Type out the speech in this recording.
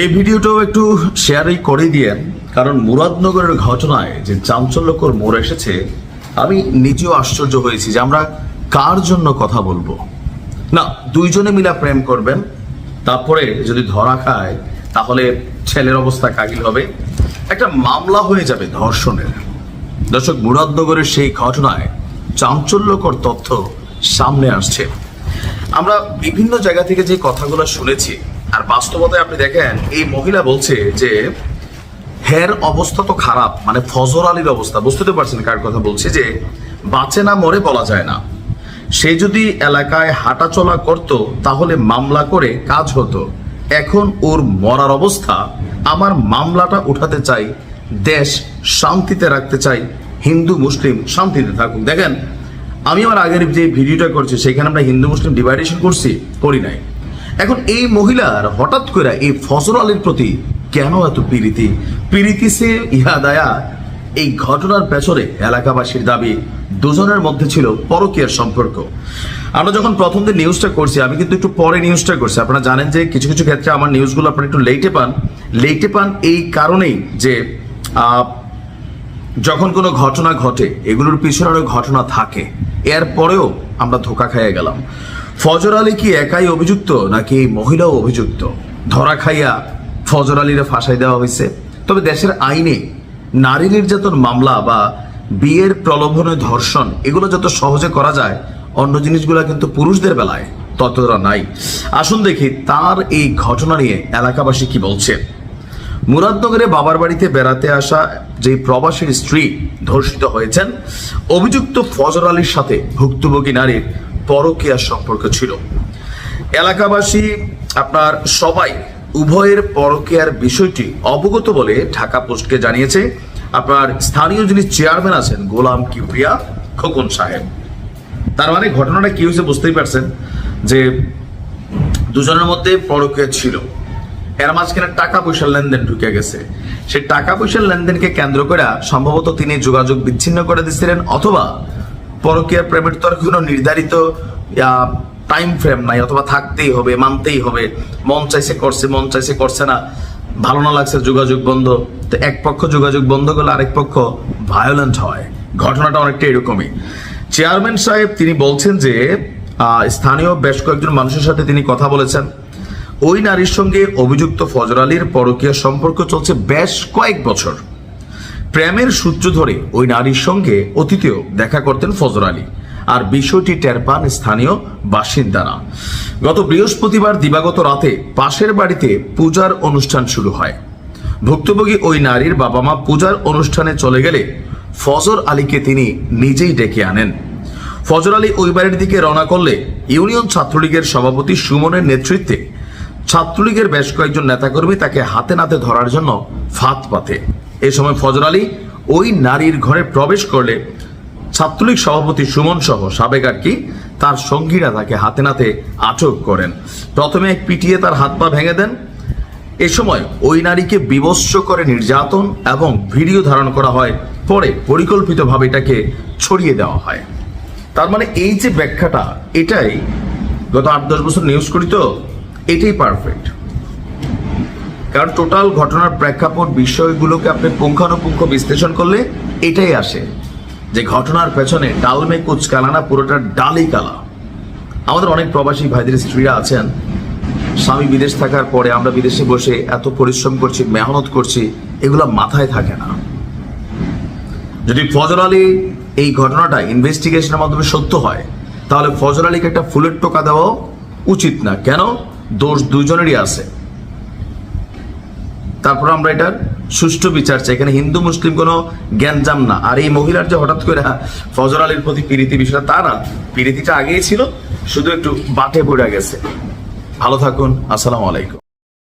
এই ভিডিওটাও একটু শেয়ারই করে দিয়েন, কারণ মুরাদনগরের ঘটনায় যে চাঞ্চল্যকর মোড় এসেছে, আমি নিজেও আশ্চর্য হয়েছি যে আমরা কার জন্য কথা বলবো। না, দুইজনে মিলা প্রেম করবেন, তারপরে যদি ধরা খায় তাহলে ছেলের অবস্থা কাহিল হবে, একটা মামলা হয়ে যাবে ধর্ষণের। দর্শক, মুরাদনগরের সেই ঘটনায় চাঞ্চল্যকর তথ্য সামনে আসছে। আমরা বিভিন্ন জায়গা থেকে যে কথাগুলো শুনেছি, আর বাস্তবতায় আপনি দেখেন এই মহিলা বলছে যে হের অবস্থা তো খারাপ, মানে ফজর আলীর অবস্থা, বুঝতে পারছেন কার কথা বলছে, যে বাঁচে না মরে বলা যায় না। সে যদি এলাকায় হাঁটাচলা করত তাহলে মামলা করে কাজ হতো, এখন ওর মরার অবস্থা, আমার মামলাটা উঠাতে চাই, দেশ শান্তিতে রাখতে চাই, হিন্দু মুসলিম শান্তিতে থাকুক। দেখেন, আমি আমার আগের যে ভিডিওটা করছি সেখানে আমরা হিন্দু মুসলিম ডিভাইডেশন করি নাই। এখন এই মহিলার হঠাৎ করে এই ফজর আলীর প্রতি কেন এত প্রীতি সে ইহা দায়া? এই ঘটনার পেছনে এলাকাবাসীর দাবি দুজনের মধ্যে ছিল পরকীয়ার সম্পর্ক। আমরা যখন প্রথম দিন নিউজটা করছি, আমি কিন্তু একটু পরে নিউজটা করছি। আপনারা জানেন যে কিছু কিছু ক্ষেত্রে আমার নিউজগুলো আপনারা একটু লেটে পান এই কারণেই যে যখন কোনো ঘটনা ঘটে এগুলোর পিছনে আরো ঘটনা থাকে, এরপরেও আমরা ধোকা খাইয়ে গেলাম। ফজর আলী কি একাই অভিযুক্ত নাকি মহিলাও অভিযুক্ত? ধরা খাইয়া ফজর আলীরে ফাঁসাই দেওয়া হয়েছে। তবে দেশের আইনে নারী নির্যাতন মামলা বা বিয়ের প্রলোভনে ধর্ষণ এগুলো যত সহজে করা যায়, অন্য জিনিসগুলো কিন্তু পুরুষদের বেলায় ততটা নাই। আসুন দেখি তার এই ঘটনা নিয়ে এলাকাবাসী কি বলছে। মুরাদনগরে বাবার বাড়িতে বেড়াতে আসা যে প্রবাসীর স্ত্রী ধর্ষিত হয়েছেন, অভিযুক্ত ফজর আলীর সাথে ভুক্তভোগী নারীর পরকীয়ার সম্পর্ক ছিল। এলাকাবাসী আপনার সবাই উভয়ের পরকীয়ার বিষয়টি অবগত বলে ঢাকা পোস্টকে জানিয়েছে আপনার স্থানীয় যিনি চেয়ারম্যান আছেন গোলাম কিবরিয়া খোকন সাহেব। তার মানে ঘটনাটা কি হয়েছে বুঝতেই পারছেন যে দুজনের মধ্যে পরকীয়া ছিল, এর মাঝখানে টাকা পয়সার লেনদেন ঢুকে গেছে। সেই টাকা পয়সার লেনদেনকে কেন্দ্র করে সম্ভবত তিনি যোগাযোগ বিচ্ছিন্ন করে দিচ্ছিলেন, অথবা পরকীয়ার প্রেমের তো কোনো নির্ধারিত টাইম ফ্রেম নাই, অথবা থাকতেই হবে, মানতেই হবে, মন চাইছে করছে, মন চাইছে করছে না, ভালো না লাগছে যোগাযোগ বন্ধ। তো এক পক্ষ যোগাযোগ বন্ধ করলে আরেক পক্ষ ভায়োলেন্ট হয়। ঘটনাটা অনেকটা এরকমই। চেয়ারম্যান সাহেব তিনি বলছেন যে স্থানীয় বেশ কয়েকজন মানুষের সাথে তিনি কথা বলেছেন। ওই নারীর সঙ্গে অভিযুক্ত ফজর আলীর পরকীয়া সম্পর্ক চলছে বেশ কয়েক বছর। প্রেমের সূত্র ধরে ওই নারীর সঙ্গে অতীতেও দেখা করতেন ফজর আলী, আর বিষয়টি টের পান স্থানীয় বাসিন্দারা। গত বৃহস্পতিবার দিবাগত রাতে পাশের বাড়িতে পূজার অনুষ্ঠান শুরু হয়। ভুক্তভোগী ওই নারীর বাবা মা পূজার অনুষ্ঠানে চলে গেলে ফজর আলীকে তিনি নিজেই ডেকে আনেন। ফজর আলী ওই বাড়ির দিকে রওনা করলে ইউনিয়ন ছাত্রলীগের সভাপতি সুমনের নেতৃত্বে ছাত্রলীগের বেশ কয়েকজন নেতাকর্মী তাকে হাতে নাতে ধরার জন্য ফাঁদ পাতে। এ সময় ফজর আলী ওই নারীর ঘরে প্রবেশ করলে ছাত্রলীগ সভাপতি সুমন সহ সাবেক তার সঙ্গীরা তাকে হাতে নাতে আটক করেন। প্রথমে পিটিয়ে তার হাত পা ভেঙে দেন। এ সময় ওই নারীকে বিবস্ত্র করে নির্যাতন এবং ভিডিও ধারণ করা হয়, পরে পরিকল্পিতভাবে এটাকে ছড়িয়ে দেওয়া হয়। তার মানে এই যে ব্যাখ্যাটা, এটাই গত 8-10 বছর নিউজ করি, তো এটাই পারফেক্ট। কারণ টোটাল ঘটনার প্রেক্ষাপট বিষয়গুলোকে আপনি পুঙ্খানুপুঙ্খ বিশ্লেষণ করলে এটাই আসে যে ঘটনার পেছনে ডালমে কুচ কালা না, পুরোটা ডালই কালা। আমাদের অনেক প্রবাসী ভাইদের স্ত্রীরা আছেন, স্বামী বিদেশ থাকার পরে আমরা বিদেশে বসে এত পরিশ্রম করছি, মেহনত করছি, এগুলো মাথায় থাকে না। যদি ফজর আলী এই ঘটনাটা ইনভেস্টিগেশনের মাধ্যমে সত্য হয়, তাহলে ফজর আলীকে একটা ফুলের টোকা দেওয়া উচিত না। কেন? দোষ দুজনেরই আছে। তারপর আমরা এটার সুষ্ঠু বিচার চাই, এখানে হিন্দু মুসলিম কোনো জ্ঞানজাম না। আর এই মহিলার যে হঠাৎ করে ফজর আলীর প্রতি প্রীতি বিষয়টা, তা না, প্রীতিটা আগেই ছিল, শুধু একটু বাটে পড়ে গেছে। ভালো থাকুন, আসসালামু আলাইকুম।